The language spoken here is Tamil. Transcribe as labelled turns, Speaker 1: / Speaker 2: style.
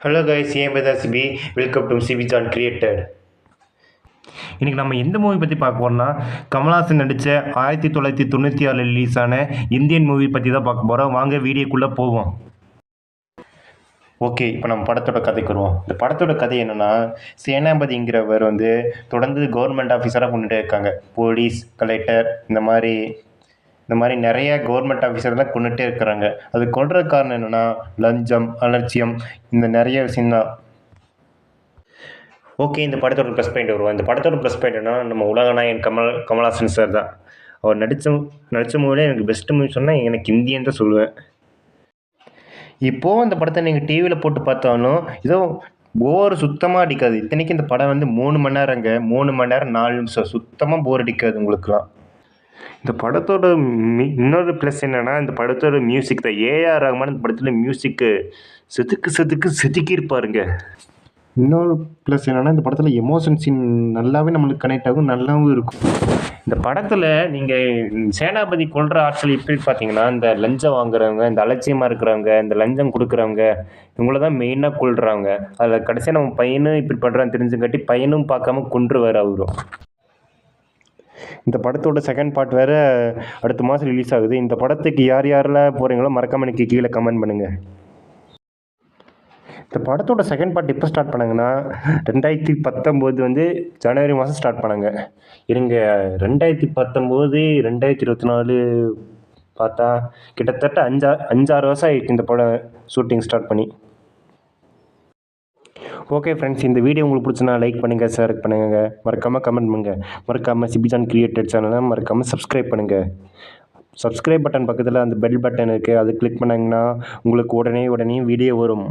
Speaker 1: ஹலோ கைஸ், ஏன் பதா சிபி. வெல்கம் டு சிபி ஜான் கிரியேட்டட். இன்றைக்கி நம்ம எந்த மூவி பற்றி பார்க்க போகிறோம்னா, கமல்ஹாசன் நடித்த 1996 ரிலீஸ் ஆன இந்தியன் மூவி பற்றி தான் பார்க்க போகிறோம். வாங்க வீடியோக்குள்ளே போவோம். ஓகே, இப்போ நம்ம படத்தோட கதைக்கு வருவோம். இந்த படத்தோட கதை என்னென்னா, சேனாபதிங்கிறவர் தொடர்ந்து கவர்மெண்ட் ஆஃபீஸராக கொண்டுட்டே இருக்காங்க. போலீஸ், கலெக்டர் இந்த மாதிரி நிறைய கவர்மெண்ட் ஆஃபீஸர்லாம் கொண்டுகிட்டே இருக்கிறாங்க. அது கொள்கிற காரணம் என்னென்னா, லஞ்சம், அலட்சியம், இந்த நிறைய விஷயந்தான். ஓகே, இந்த படத்தோட ப்ளஸ் பாயிண்ட் வருவோம். இந்த படத்தோட ப்ளஸ் பாயிண்ட் என்னன்னா, நம்ம உலகநாயகன் கமல்ஹாசன் சார் தான். அவர் நடித்த மூவிலே எனக்கு பெஸ்ட்டு மூவி சொன்னால் எனக்கு இந்தியன் தான் சொல்லுவேன். இப்போது இந்த படத்தை நீங்கள் டிவியில் போட்டு பார்த்தாலும் ஏதோ போர் சுத்தமாக அடிக்காது. இத்தனைக்கும் இந்த படம் 3 மணி நேரங்க. 3 மணி நேரம் 4 நிமிஷம் சுத்தமாக போர் அடிக்காது உங்களுக்குலாம். இந்த படத்தோட இன்னொரு ப்ளஸ் என்னென்னா, இந்த படத்தோட மியூசிக் தான். ஏஆர் ரஹ்மான் இந்த படத்தில் மியூசிக்கு செதுக்கியிருப்பாருங்க. இன்னொரு ப்ளஸ் என்னென்னா, இந்த படத்தில் எமோஷன் சீன் நல்லாவே நம்மளுக்கு கனெக்ட் ஆகும், நல்லாவும் இருக்கும். இந்த படத்தில் நீங்கள் சேனாபதி கொள்கிற ஆட்கள் எப்படி பார்த்தீங்கன்னா, இந்த லஞ்சம் வாங்குறவங்க, இந்த அலட்சியமாக இருக்கிறவங்க, இந்த லஞ்சம் கொடுக்குறவங்க, இவங்கள தான் மெயினாக கொள்கிறாங்க. அதில் கடைசியாக நம்ம பையனும் இப்படி பண்ணுறான்னு தெரிஞ்சுக்காட்டி பையனும் பார்க்காம கொன்றுவார் அவரும். இந்த படத்தோட செகண்ட் பார்ட் வேறு அடுத்த மாதம் ரிலீஸ் ஆகுது. இந்த படத்துக்கு யார் யாரெல்லாம் போகிறீங்களோ மறக்காமல் எனக்கு கீழே கமெண்ட் பண்ணுங்கள். இந்த படத்தோட செகண்ட் பார்ட் எப்போ ஸ்டார்ட் பண்ணாங்கன்னா, 2019 ஜனவரி மாதம் ஸ்டார்ட் பண்ணாங்க. இருங்க, 2019 2024 பார்த்தா கிட்டத்தட்ட 5-6 வருஷம் ஆகிடுச்சு இந்த படம் ஷூட்டிங் ஸ்டார்ட் பண்ணி. ஓகே ஃப்ரெண்ட்ஸ், இந்த வீடியோ உங்களுக்கு பிடிச்சுன்னா லைக் பண்ணுங்கள், ஷேர் பண்ணுங்கள், மறக்காமல் கமெண்ட் பண்ணுங்கள். மறக்காமல் சிபி ஜான் கிரியேட்டட் சேனலை மறக்காமல் சப்ஸ்கிரைப் பண்ணுங்கள். சப்ஸ்கிரைப் பட்டன் பக்கத்தில் அந்த பெல் பட்டன் இருக்குது, அது கிளிக் பண்ணிங்கன்னா உங்களுக்கு உடனே வீடியோ வரும்.